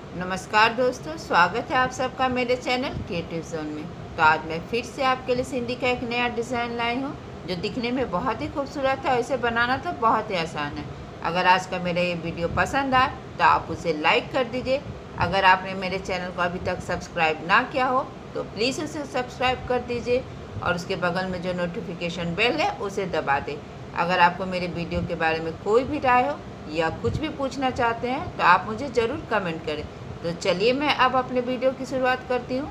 नमस्कार दोस्तों, स्वागत है आप सबका मेरे चैनल क्रिएटिव जोन में। तो आज मैं फिर से आपके लिए सिंधी का एक नया डिज़ाइन लाई हूँ जो दिखने में बहुत ही खूबसूरत है और इसे बनाना तो बहुत ही आसान है। अगर आज का मेरा ये वीडियो पसंद आए तो आप उसे लाइक कर दीजिए। अगर आपने मेरे चैनल को अभी तक सब्सक्राइब ना किया हो तो प्लीज़ उसे सब्सक्राइब कर दीजिए और उसके बगल में जो नोटिफिकेशन बेल है उसे दबा दें। अगर आपको मेरे वीडियो के बारे में कोई भी राय हो या कुछ भी पूछना चाहते हैं तो आप मुझे ज़रूर कमेंट करें। तो चलिए मैं अब अपने वीडियो की शुरुआत करती हूँ।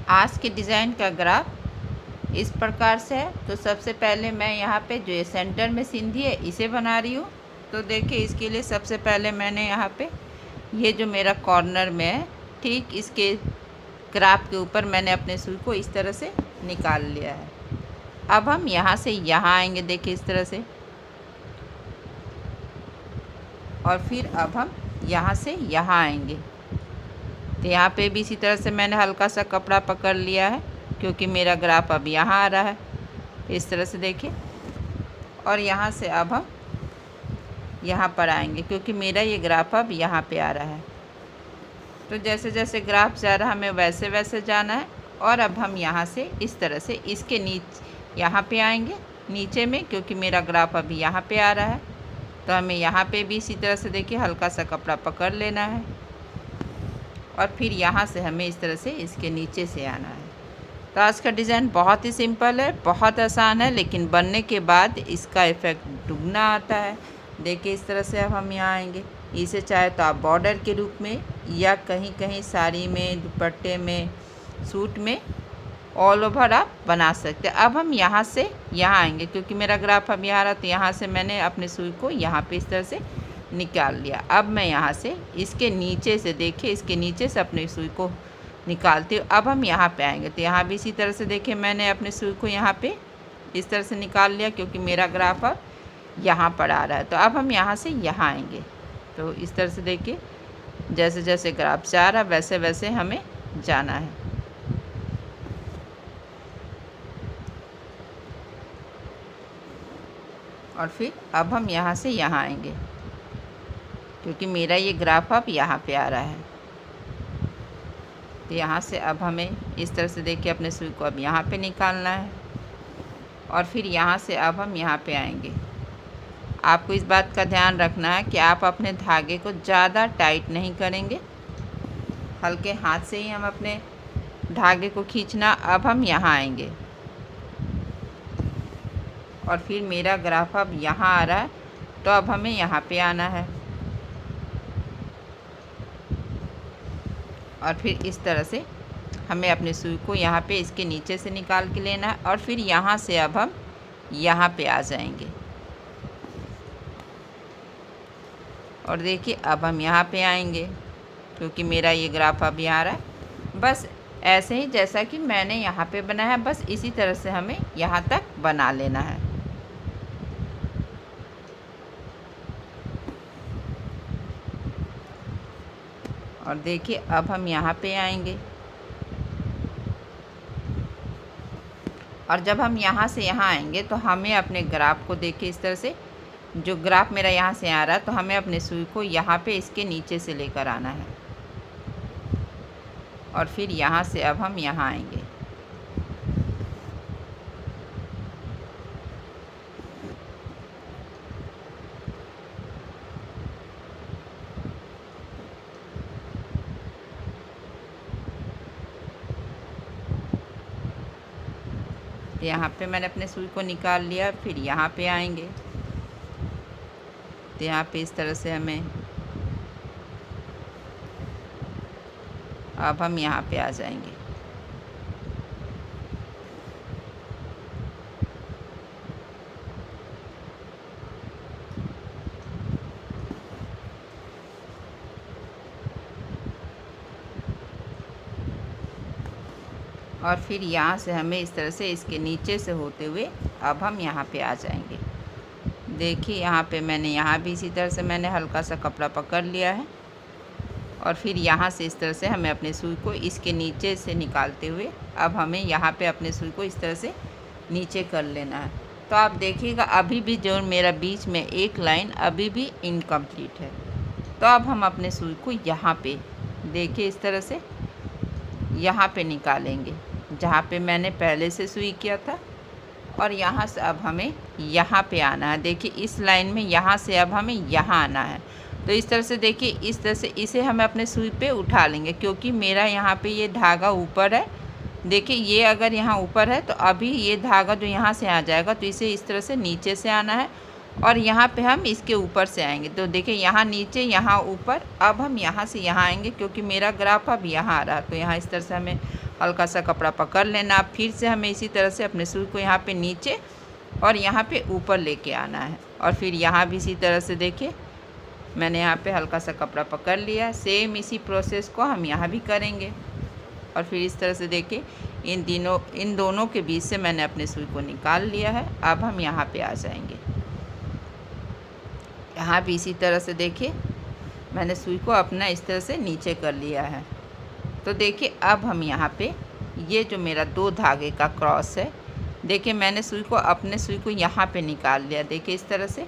आज के डिज़ाइन का ग्राफ इस प्रकार से है। तो सबसे पहले मैं यहाँ पे जो ये सेंटर में सिंधी है इसे बना रही हूँ। तो देखिए, इसके लिए सबसे पहले मैंने यहाँ पे ये जो मेरा कॉर्नर में है, ठीक इसके ग्राफ के ऊपर मैंने अपने सुई को इस तरह से निकाल लिया है। अब हम यहाँ से यहाँ आएंगे, देखिए इस तरह से, और फिर अब हम यहाँ से यहाँ आएंगे। तो यहाँ पे भी इसी तरह से मैंने हल्का सा कपड़ा पकड़ लिया है क्योंकि मेरा ग्राफ अब यहाँ आ रहा है, इस तरह से देखिए। और यहाँ से अब हम यहाँ पर आएंगे क्योंकि मेरा ये ग्राफ अब यहाँ पे आ रहा है। तो जैसे जैसे ग्राफ जा रहा है हमें वैसे वैसे जाना है। और अब हम यहाँ से इस तरह से इसके नीचे यहाँ पे आएंगे नीचे में, क्योंकि मेरा ग्राफ अभी यहाँ पे आ रहा है। तो हमें यहाँ पे भी इसी तरह से देखिए हल्का सा कपड़ा पकड़ लेना है और फिर यहाँ से हमें इस तरह से इसके नीचे से आना है। तो आज का डिज़ाइन बहुत ही सिंपल है, बहुत आसान है, लेकिन बनने के बाद इसका इफ़ेक्ट दुगना आता है। देखिए इस तरह से अब हम यहाँ आएंगे। इसे चाहे तो आप बॉर्डर के रूप में या कहीं कहीं साड़ी में, दुपट्टे में, सूट में ऑल ओवर आप बना सकते हैं। अब हम यहाँ से यहाँ आएंगे क्योंकि मेरा ग्राफ अब यहाँ रहा, तो यहाँ से मैंने अपने सुई को यहाँ पे इस तरह से निकाल लिया। अब मैं यहाँ से इसके नीचे से, देखिए इसके नीचे से अपनी सुई को निकालती हूँ। अब हम यहाँ पे आएंगे तो यहाँ भी इसी तरह से देखिए मैंने अपने सुई को यहाँ पे इस तरह से निकाल लिया क्योंकि मेरा ग्राफ अब यहाँ पर आ रहा है। तो अब हम यहाँ से यहाँ आएंगे। तो इस तरह से देखिए जैसे जैसे ग्राफ जा रहा है वैसे वैसे हमें जाना है। और फिर अब हम यहाँ से यहाँ आएंगे क्योंकि मेरा ये ग्राफ अब यहाँ पे आ रहा है। तो यहाँ से अब हमें इस तरह से देखिए अपने सुई को अब यहाँ पे निकालना है और फिर यहाँ से अब हम यहाँ पे आएंगे। आपको इस बात का ध्यान रखना है कि आप अपने धागे को ज़्यादा टाइट नहीं करेंगे, हल्के हाथ से ही हम अपने धागे को खींचना। अब हम यहाँ आएंगे और फिर मेरा ग्राफ अब यहाँ आ रहा है, तो अब हमें यहाँ पे आना है और फिर इस तरह से हमें अपने सुई को यहाँ पे इसके नीचे से निकाल के लेना है और फिर यहाँ से अब हम यहाँ पे आ जाएंगे। और देखिए अब हम यहाँ पे आएंगे क्योंकि मेरा ये ग्राफ अब यहाँ आ रहा है। बस ऐसे ही जैसा कि मैंने यहाँ पे बनाया है, बस इसी तरह से हमें यहाँ तक बना लेना है। और देखिए अब हम यहाँ पे आएंगे और जब हम यहाँ से यहाँ आएंगे तो हमें अपने ग्राफ को देखिए इस तरह से, जो ग्राफ मेरा यहाँ से आ रहा है, तो हमें अपने सुई को यहाँ पे इसके नीचे से लेकर आना है और फिर यहाँ से अब हम यहाँ आएंगे। यहाँ पे मैंने अपने सुई को निकाल लिया, फिर यहाँ पे आएंगे। तो यहाँ पे इस तरह से हमें अब हम यहाँ पे आ जाएंगे। और फिर यहाँ से हमें इस तरह से इसके नीचे से होते हुए अब हम यहाँ पे आ जाएंगे। देखिए यहाँ पे मैंने यहाँ भी इसी तरह से मैंने हल्का सा कपड़ा पकड़ लिया है और फिर यहाँ से इस तरह से हमें अपने सुई को इसके नीचे से निकालते हुए अब हमें यहाँ पे अपने सुई को इस तरह से नीचे कर लेना है। तो आप देखिएगा अभी भी जो मेरा बीच में एक लाइन अभी भी इनकम्प्लीट है। तो अब हम अपने सुई को यहाँ पे देखिए इस तरह से यहाँ पे निकालेंगे जहाँ पे मैंने पहले से सुई किया था, और यहाँ से अब हमें यहाँ पे आना है। देखिए इस लाइन में यहाँ से अब हमें यहाँ आना है। तो इस तरह से देखिए इस तरह से इसे हम अपने सुई पे उठा लेंगे, क्योंकि मेरा यहाँ पे ये धागा ऊपर है। देखिए ये अगर यहाँ ऊपर है तो अभी ये धागा जो यहाँ से आ जाएगा तो इसे इस तरह से नीचे से आना है, और यहाँ पे हम इसके ऊपर से आएंगे। तो देखिए यहाँ नीचे यहाँ ऊपर, अब हम यहाँ से यहाँ आएंगे क्योंकि मेरा ग्राफ अब यहाँ आ रहा है। तो यहाँ इस तरह से हमें हल्का सा कपड़ा पकड़ लेना। अब फिर से हमें इसी तरह से अपने सुई को यहाँ पे नीचे और यहाँ पे ऊपर लेके आना है, और फिर यहाँ भी इसी तरह से देखिए मैंने यहाँ पे हल्का सा कपड़ा पकड़ लिया। सेम इसी प्रोसेस को हम यहाँ भी करेंगे, और फिर इस तरह से देखिए इन दोनों के बीच से मैंने अपने सुई को निकाल लिया है। अब हम यहाँ पे आ जाएंगे। यहाँ भी इसी तरह से देखिए मैंने सुई को अपना इस तरह से नीचे कर लिया है। तो देखिए अब हम यहाँ पे ये जो मेरा 2 धागे का क्रॉस है, देखिए मैंने अपने सुई को यहाँ पे निकाल लिया। देखिए इस तरह से,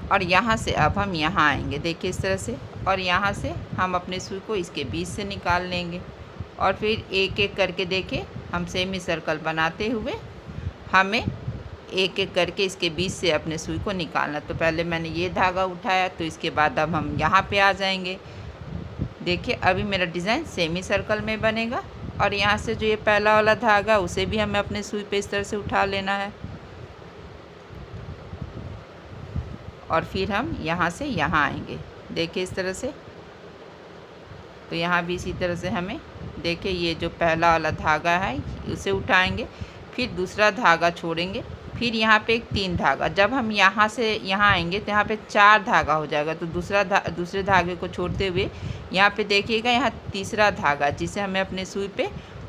और यहाँ से अब हम यहाँ आएंगे। देखिए इस तरह से, और यहाँ से हम अपने सुई को इसके बीच से निकाल लेंगे, और फिर एक एक करके देखिए हम सेमी सर्कल बनाते हुए हमें एक एक करके इसके बीच से अपने सुई को निकालना। तो पहले मैंने ये धागा उठाया, तो इसके बाद अब हम यहाँ पे आ जाएंगे। देखिए अभी मेरा डिज़ाइन सेमी सर्कल में बनेगा, और यहाँ से जो ये पहला वाला धागा उसे भी हमें अपने सुई पे इस तरह से उठा लेना है, और फिर हम यहाँ से यहाँ आएंगे। देखिए इस तरह से, तो यहाँ भी इसी तरह से हमें देखिए ये जो पहला वाला धागा है उसे उठाएंगे, फिर दूसरा धागा छोड़ेंगे, फिर यहाँ पे एक 3 धागा। जब हम यहाँ से यहाँ आएंगे तो यहाँ पे 4 धागा हो जाएगा। तो दूसरे धागे को छोड़ते हुए यहाँ पे देखिएगा यहाँ तीसरा धागा जिसे हमें अपने सुई पे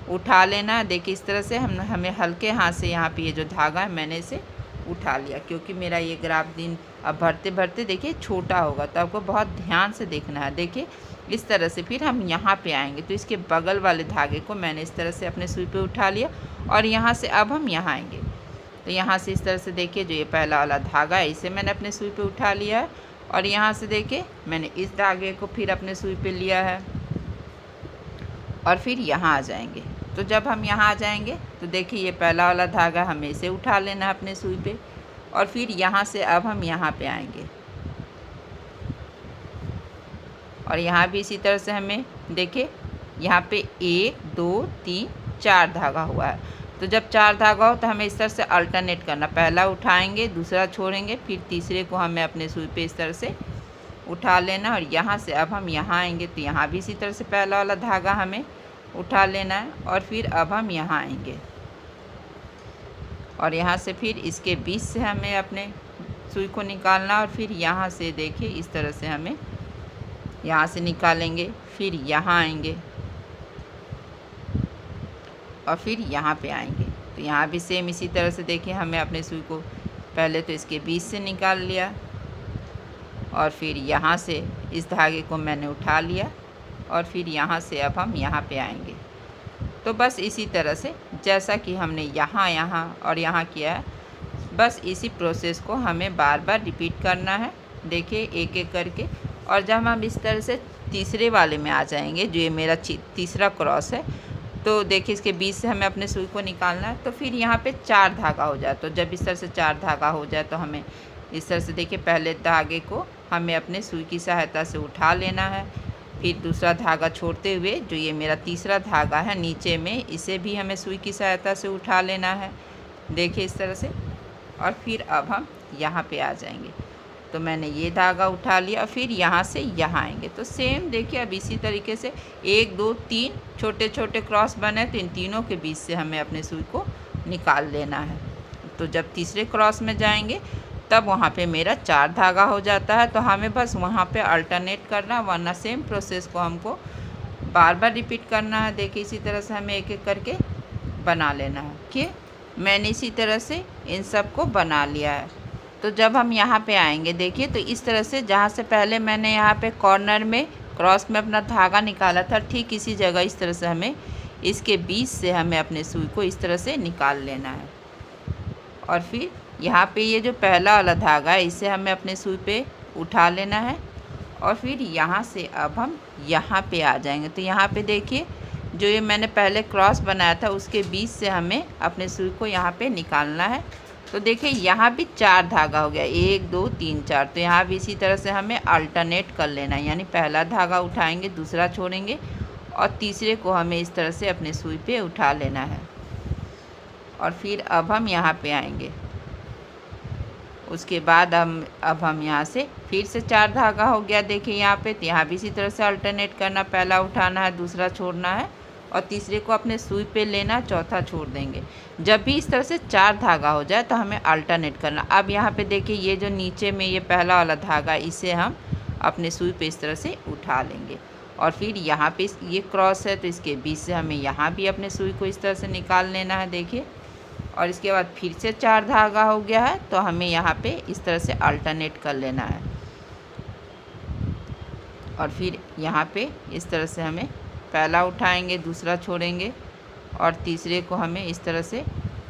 उठा लेना है। देखिए इस तरह से हमें हल्के हाथ से यहाँ पे ये जो धागा है मैंने इसे उठा लिया, क्योंकि मेरा ये ग्राफ दिन अब भरते भरते देखिए छोटा होगा, तो आपको बहुत ध्यान से देखना है। देखिए इस तरह से फिर हम यहाँ पे आएंगे, तो इसके बगल वाले धागे को मैंने इस तरह से अपने सुई पे उठा लिया, और यहाँ से अब हम यहाँ आएंगे। तो यहाँ से इस तरह से देखिए जो ये पहला वाला धागा है इसे मैंने अपने सुई पे उठा लिया है, और यहाँ से देखिए मैंने इस धागे को फिर अपने सुई पे लिया है, और फिर यहाँ आ जाएंगे। तो जब हम यहाँ आ जाएंगे तो देखिए ये पहला वाला धागा हमें इसे उठा लेना है अपने सुई पे, और फिर यहाँ से अब हम यहाँ पे आएंगे, और यहाँ भी इसी तरह से हमें देखिए यहाँ पे 1 2 3 4 धागा हुआ है। तो जब 4 धागा हो तो हमें इस तरह से अल्टरनेट करना, पहला उठाएंगे दूसरा छोड़ेंगे, फिर तीसरे को हमें अपने सुई पे इस तरह से उठा लेना, और यहाँ से अब हम यहाँ आएंगे। तो यहाँ भी इसी तरह से पहला वाला धागा हमें उठा लेना है, और फिर अब हम यहाँ आएंगे, और यहाँ से फिर इसके बीच से हमें अपने सुई को निकालना, और फिर यहाँ से देखिए इस तरह से हमें यहाँ से निकालेंगे, फिर यहाँ आएंगे, और फिर यहाँ पे आएंगे। तो यहाँ भी सेम इसी तरह से देखिए हमें अपने सुई को पहले तो इसके बीच से निकाल लिया, और फिर यहाँ से इस धागे को मैंने उठा लिया, और फिर यहाँ से अब हम यहाँ पे आएंगे। तो बस इसी तरह से जैसा कि हमने यहाँ और यहाँ किया है, बस इसी प्रोसेस को हमें बार बार रिपीट करना है। देखिए एक एक करके, और जब हम इस तरह से तीसरे वाले में आ जाएंगे, जो ये मेरा तीसरा क्रॉस है, तो देखिए इसके बीच से हमें अपने सुई को निकालना है। तो फिर यहाँ पे 4 धागा हो जाए। तो जब इस तरह से 4 धागा हो जाए तो हमें इस तरह से देखिए पहले धागे को हमें अपने सुई की सहायता से उठा लेना है, फिर दूसरा धागा छोड़ते हुए जो ये मेरा तीसरा धागा है नीचे में, इसे भी हमें सुई की सहायता से उठा लेना है। देखिए इस तरह से, और फिर अब हम यहाँ पे आ जाएंगे। तो मैंने ये धागा उठा लिया, और फिर यहाँ से यहाँ आएंगे। तो सेम देखिए अब इसी तरीके से 1 2 3 छोटे छोटे क्रॉस बने, तो इन तीनों के बीच से हमें अपने सुई को निकाल लेना है। तो जब तीसरे क्रॉस में जाएंगे तब वहाँ पे मेरा 4 धागा हो जाता है। तो हमें बस वहाँ पे अल्टरनेट करना, वरना सेम प्रोसेस को हमको बार बार रिपीट करना है। देखिए इसी तरह से हमें एक एक करके बना लेना है कि मैंने इसी तरह से इन सब को बना लिया है। तो जब हम यहाँ पे आएंगे देखिए, तो इस तरह से जहाँ से पहले मैंने यहाँ पे कॉर्नर में क्रॉस में अपना धागा निकाला था, ठीक इसी जगह इस तरह से हमें इसके बीच से हमें अपने सुई को इस तरह से निकाल लेना है। और फिर यहाँ पे ये जो पहला वाला धागा है इसे हमें अपने सुई पे उठा लेना है और फिर यहाँ से अब हम यहाँ पे आ जाएंगे। तो यहाँ पे देखिए जो ये मैंने पहले क्रॉस बनाया था उसके बीच से हमें अपने सुई को यहाँ पे निकालना है। तो देखिए यहाँ भी 4 धागा हो गया, 1 2 3 4। तो यहाँ भी इसी तरह से हमें अल्टरनेट कर लेना है, यानी पहला धागा उठाएंगे, दूसरा छोड़ेंगे और तीसरे को हमें इस तरह से अपने सुई पे उठा लेना है। और फिर अब हम यहाँ पे आएंगे। उसके बाद अब हम यहाँ से फिर से 4 धागा हो गया देखिए यहाँ पे। तो यहाँ भी इसी तरह से अल्टरनेट करना, पहला उठाना है, दूसरा छोड़ना है और तीसरे को अपने सुई पे लेना, चौथा छोड़ देंगे। जब भी इस तरह से 4 धागा हो जाए तो हमें अल्टरनेट करना। अब यहाँ पे देखिए ये जो नीचे में ये पहला वाला धागा इसे हम अपने सुई पे इस तरह से उठा लेंगे और फिर यहाँ पे ये क्रॉस है तो इसके बीच से हमें यहाँ भी अपने सुई को इस तरह से निकाल लेना है देखिए। और इसके बाद फिर से 4 धागा हो गया है तो हमें यहाँ पे इस तरह से अल्टरनेट कर लेना है और फिर यहाँ पे इस तरह से हमें पहला उठाएंगे, दूसरा छोड़ेंगे और तीसरे को हमें इस तरह से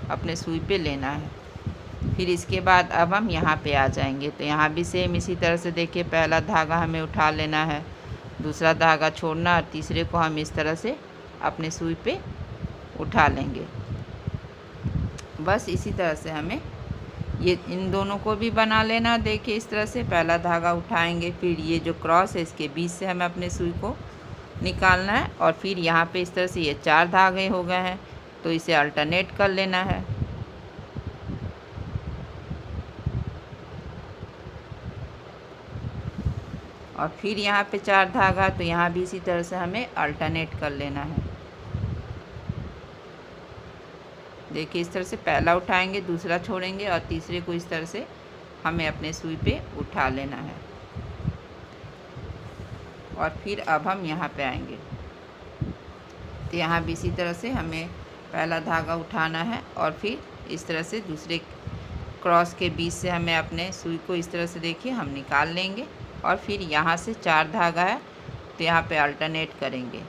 अपने सुई पे लेना है। फिर इसके बाद अब हम यहाँ पे आ जाएंगे। तो यहाँ भी सेम इसी तरह से देखिए पहला धागा हमें उठा लेना है, दूसरा धागा छोड़ना और तीसरे को हम इस तरह से अपने सुई पे उठा लेंगे। बस इसी तरह से हमें ये इन दोनों को भी बना लेना। देखिए इस तरह से पहला धागा उठाएंगे, फिर ये जो क्रॉस है इसके बीच से हमें अपने सुई को निकालना है और फिर यहाँ पे इस तरह से ये 4 धागे हो गए हैं तो इसे अल्टरनेट कर लेना है। और फिर यहाँ पे 4 धागा तो यहाँ भी इसी तरह से हमें अल्टरनेट कर लेना है। देखिए इस तरह से पहला उठाएंगे, दूसरा छोड़ेंगे और तीसरे को इस तरह से हमें अपने सुई पे उठा लेना है। और फिर अब हम यहाँ पे आएंगे तो यहाँ भी इसी तरह से हमें पहला धागा उठाना है और फिर इस तरह से दूसरे क्रॉस के बीच से हमें अपने सुई को इस तरह से देखिए हम निकाल लेंगे। और फिर यहाँ से 4 धागा है तो यहाँ पे अल्टरनेट करेंगे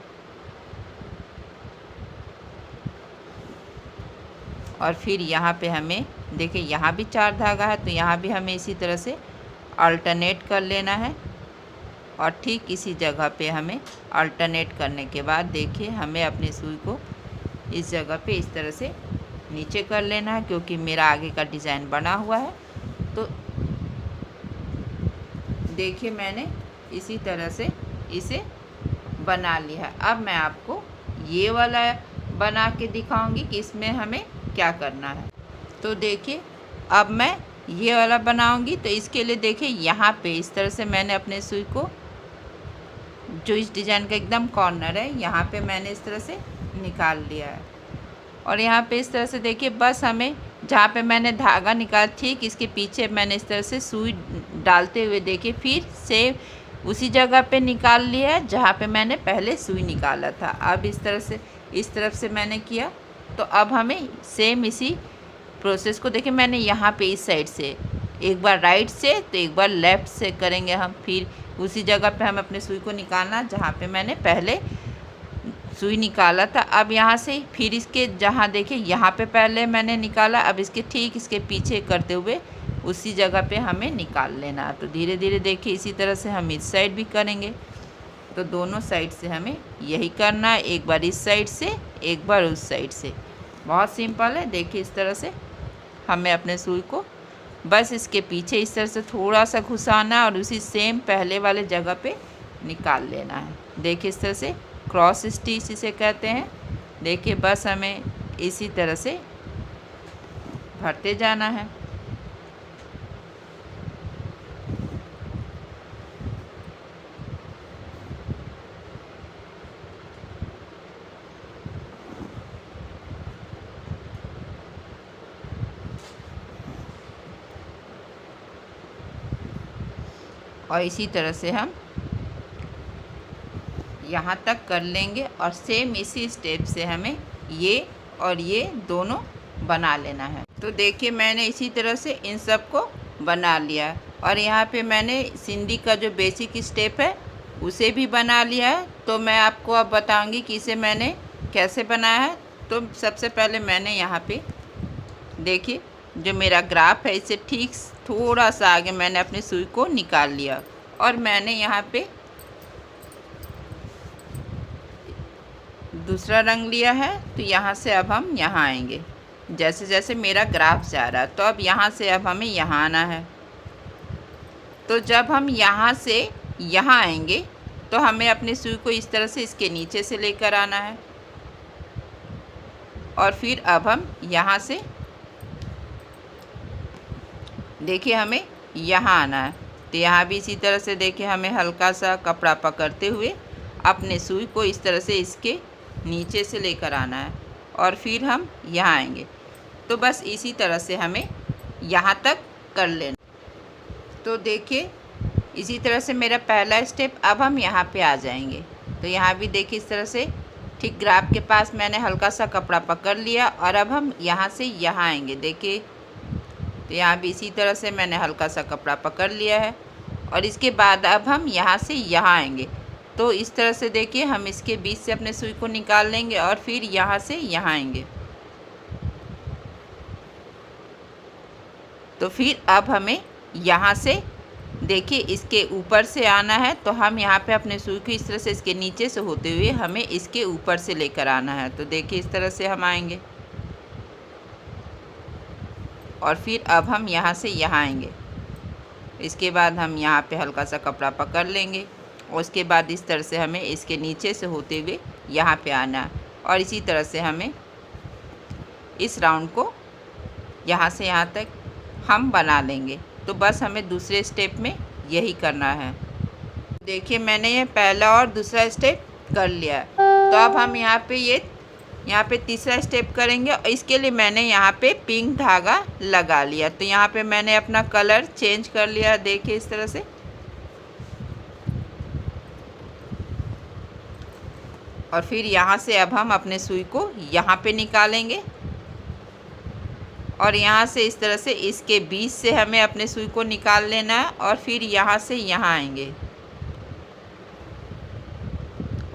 और फिर यहाँ पे हमें देखिए यहाँ भी 4 धागा है तो यहाँ भी हमें इसी तरह से अल्टरनेट कर लेना है। और ठीक इसी जगह पे हमें अल्टरनेट करने के बाद देखिए हमें अपनी सुई को इस जगह पे इस तरह से नीचे कर लेना है, क्योंकि मेरा आगे का डिज़ाइन बना हुआ है। तो देखिए मैंने इसी तरह से इसे बना लिया है। अब मैं आपको ये वाला बना के दिखाऊंगी कि इसमें हमें क्या करना है। तो देखिए अब मैं ये वाला बनाऊंगी। तो इसके लिए देखिए यहाँ पे इस तरह से मैंने अपने सुई को जो इस डिज़ाइन का एकदम कॉर्नर है यहाँ पे मैंने इस तरह से निकाल लिया है। और यहाँ पे इस तरह से देखिए बस हमें जहाँ पे मैंने धागा निकाला ठीक इसके पीछे मैंने इस तरह से सुई डालते हुए देखिए फिर से उसी जगह पे निकाल लिया है जहाँ पे मैंने पहले सुई निकाला था। अब इस तरह से इस तरफ से मैंने किया। तो अब हमें सेम इसी प्रोसेस को देखिए मैंने यहाँ पे इस साइड से एक बार राइट से तो एक बार लेफ़्ट से करेंगे हम। फिर उसी जगह पे हम अपने सुई को निकालना जहाँ पे मैंने पहले सुई निकाला था। अब यहाँ से फिर इसके जहाँ देखिए यहाँ पे पहले मैंने निकाला, अब इसके ठीक इसके पीछे करते हुए उसी जगह पे हमें निकाल लेना। तो धीरे धीरे देखिए इसी तरह से हम इस साइड भी करेंगे। तो दोनों साइड से हमें यही करना है, एक बार इस साइड से एक बार उस साइड से। बहुत सिंपल है। देखिए इस तरह से हमें अपने सुई को बस इसके पीछे इस तरह से थोड़ा सा घुसाना और उसी सेम पहले वाले जगह पे निकाल लेना है। देखिए इस तरह से क्रॉस स्टिच इसे कहते हैं। देखिए बस हमें इसी तरह से भरते जाना है। और इसी तरह से हम यहाँ तक कर लेंगे और सेम इसी स्टेप से हमें ये और ये दोनों बना लेना है। तो देखिए मैंने इसी तरह से इन सब को बना लिया और यहाँ पे मैंने सिंधी का जो बेसिक स्टेप है उसे भी बना लिया है। तो मैं आपको अब बताऊंगी कि इसे मैंने कैसे बनाया है। तो सबसे पहले मैंने यहाँ पे देखिए जो मेरा ग्राफ है इसे ठीक थोड़ा सा आगे मैंने अपनी सुई को निकाल लिया और मैंने यहाँ पे दूसरा रंग लिया है। तो यहाँ से अब हम यहाँ आएंगे जैसे जैसे मेरा ग्राफ जा रहा है। तो अब यहाँ से अब हमें यहाँ आना है। तो जब हम यहाँ से यहाँ आएंगे तो हमें अपनी सुई को इस तरह से इसके नीचे से लेकर आना है और फिर अब हम यहाँ से देखिए हमें यहाँ आना है। तो यहाँ भी इसी तरह से देखिए हमें हल्का सा कपड़ा पकड़ते हुए अपने सुई को इस तरह से इसके नीचे से लेकर आना है और फिर हम यहाँ आएंगे। तो बस इसी तरह से हमें यहाँ तक कर लेना। तो देखिए इसी तरह से मेरा पहला स्टेप। अब हम यहाँ पे आ जाएंगे। तो यहाँ भी देखिए इस तरह से ठीक ग्राफ के पास मैंने हल्का सा कपड़ा पकड़ लिया और अब हम यहाँ से यहाँ आएंगे। देखिए तो यहाँ भी इसी तरह से मैंने हल्का सा कपड़ा पकड़ लिया है और इसके बाद अब हम यहाँ से यहाँ आएंगे। तो इस तरह से देखिए हम इसके बीच से अपने सुई को निकाल लेंगे और फिर यहाँ से यहाँ आएंगे। तो फिर अब हमें यहाँ से देखिए इसके ऊपर से आना है। तो हम यहाँ पे अपने सुई को इस तरह से इसके नीचे से होते हुए हमें इसके ऊपर से लेकर आना है। तो देखिए इस तरह से हम आएंगे और फिर अब हम यहाँ से यहाँ आएंगे। इसके बाद हम यहाँ पे हल्का सा कपड़ा पकड़ लेंगे और उसके बाद इस तरह से हमें इसके नीचे से होते हुए यहाँ पे आना है और इसी तरह से हमें इस राउंड को यहाँ से यहाँ तक हम बना लेंगे। तो बस हमें दूसरे स्टेप में यही करना है। देखिए मैंने ये पहला और दूसरा स्टेप कर लिया है। तो अब हम यहाँ पे तीसरा स्टेप करेंगे और इसके लिए मैंने यहाँ पे पिंक धागा लगा लिया। तो यहाँ पे मैंने अपना कलर चेंज कर लिया। देखिए इस तरह से और फिर यहाँ से अब हम अपने सुई को यहाँ पे निकालेंगे और यहाँ से इस तरह से इसके बीच से हमें अपने सुई को निकाल लेना है और फिर यहाँ से यहाँ आएंगे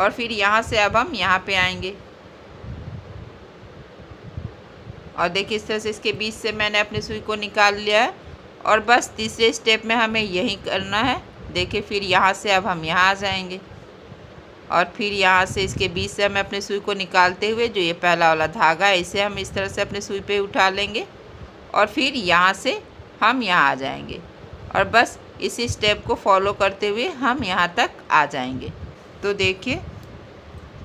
और फिर यहाँ से अब हम यहाँ पे आएंगे और देखिए इस तरह से इसके बीच से मैंने अपनी सुई को निकाल लिया है और बस तीसरे स्टेप में हमें यही करना है। देखिए फिर यहाँ से अब हम यहाँ आ जाएंगे और फिर यहाँ से इसके बीच से हम अपने सुई को निकालते हुए जो ये पहला वाला धागा है इसे हम इस तरह से अपने सुई पे उठा लेंगे और फिर यहाँ से हम यहाँ आ जाएंगे और बस इसी स्टेप को फॉलो करते हुए हम यहाँ तक आ जाएंगे। तो देखिए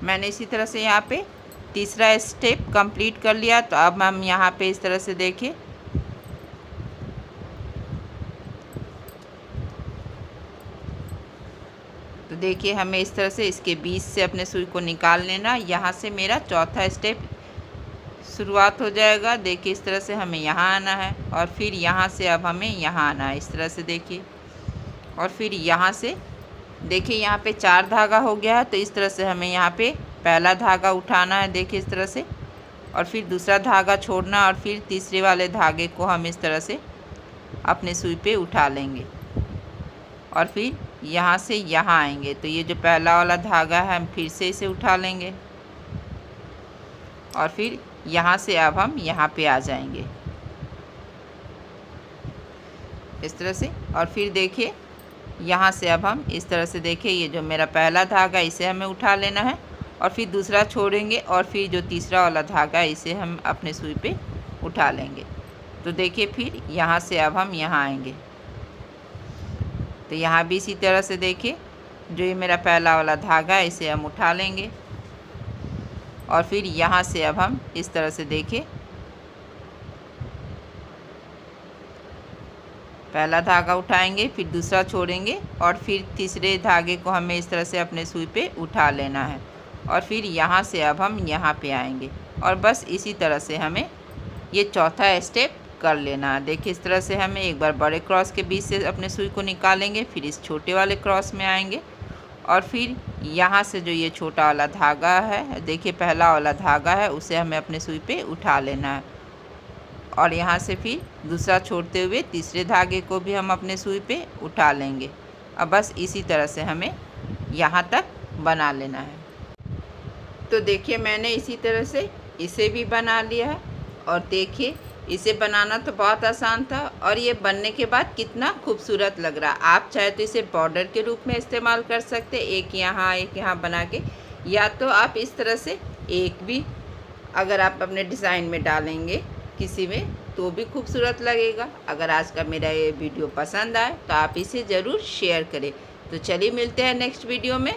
मैंने इसी तरह से यहाँ पे तीसरा स्टेप कंप्लीट कर लिया। तो अब हम यहाँ पे इस तरह से देखिए तो देखिए हमें इस तरह से इसके बीच से अपने सुई को निकाल लेना। यहाँ से मेरा चौथा स्टेप शुरुआत हो जाएगा। देखिए इस तरह से हमें यहाँ आना है और फिर यहाँ से अब हमें यहाँ आना है इस तरह से देखिए और फिर यहाँ से देखिए यहाँ पे 4 धागा हो गया है। तो इस तरह से हमें यहाँ पे पहला धागा उठाना है देखिए इस तरह से और फिर दूसरा धागा छोड़ना और फिर तीसरे वाले धागे को हम इस तरह से अपने सुई पे उठा लेंगे और फिर यहाँ से यहाँ आएंगे। तो ये जो पहला वाला धागा है हम फिर से इसे उठा लेंगे और फिर यहाँ से अब हम यहाँ पे आ जाएंगे इस तरह से और फिर देखिए यहाँ से अब हम इस तरह से देखिए ये जो मेरा पहला धागा इसे हमें उठा लेना है और फिर दूसरा छोड़ेंगे और फिर जो तीसरा वाला धागा इसे हम अपने सुई पे उठा लेंगे। तो देखिए फिर यहाँ से अब हम यहाँ आएंगे। तो यहाँ भी इसी तरह से देखिए जो ये मेरा पहला वाला धागा है इसे हम उठा लेंगे और फिर यहाँ से अब हम इस तरह से देखिए पहला धागा उठाएंगे फिर दूसरा छोड़ेंगे और फिर तीसरे धागे को हमें इस तरह से अपने सुई पे उठा लेना है और फिर यहाँ से अब हम यहाँ पे आएंगे और बस इसी तरह से हमें ये चौथा स्टेप कर लेना है। देखिए इस तरह से हमें एक बार बड़े क्रॉस के बीच से अपने सुई को निकालेंगे फिर इस छोटे वाले क्रॉस में आएंगे और फिर यहाँ से जो ये छोटा वाला धागा है देखिए पहला वाला धागा है उसे हमें अपने सुई पे उठा लेना है और यहाँ से फिर दूसरा छोड़ते हुए तीसरे धागे को भी हम अपने सुई पे उठा लेंगे। अब बस इसी तरह से हमें यहाँ तक बना लेना है। तो देखिए मैंने इसी तरह से इसे भी बना लिया है। और देखिए इसे बनाना तो बहुत आसान था और ये बनने के बाद कितना खूबसूरत लग रहा है। आप चाहे तो इसे बॉर्डर के रूप में इस्तेमाल कर सकते, एक यहाँ बना के, या तो आप इस तरह से एक भी अगर आप अपने डिज़ाइन में डालेंगे किसी में तो भी खूबसूरत लगेगा। अगर आज का मेरा ये वीडियो पसंद आए तो आप इसे ज़रूर शेयर करें। तो चलिए मिलते हैं नेक्स्ट वीडियो में।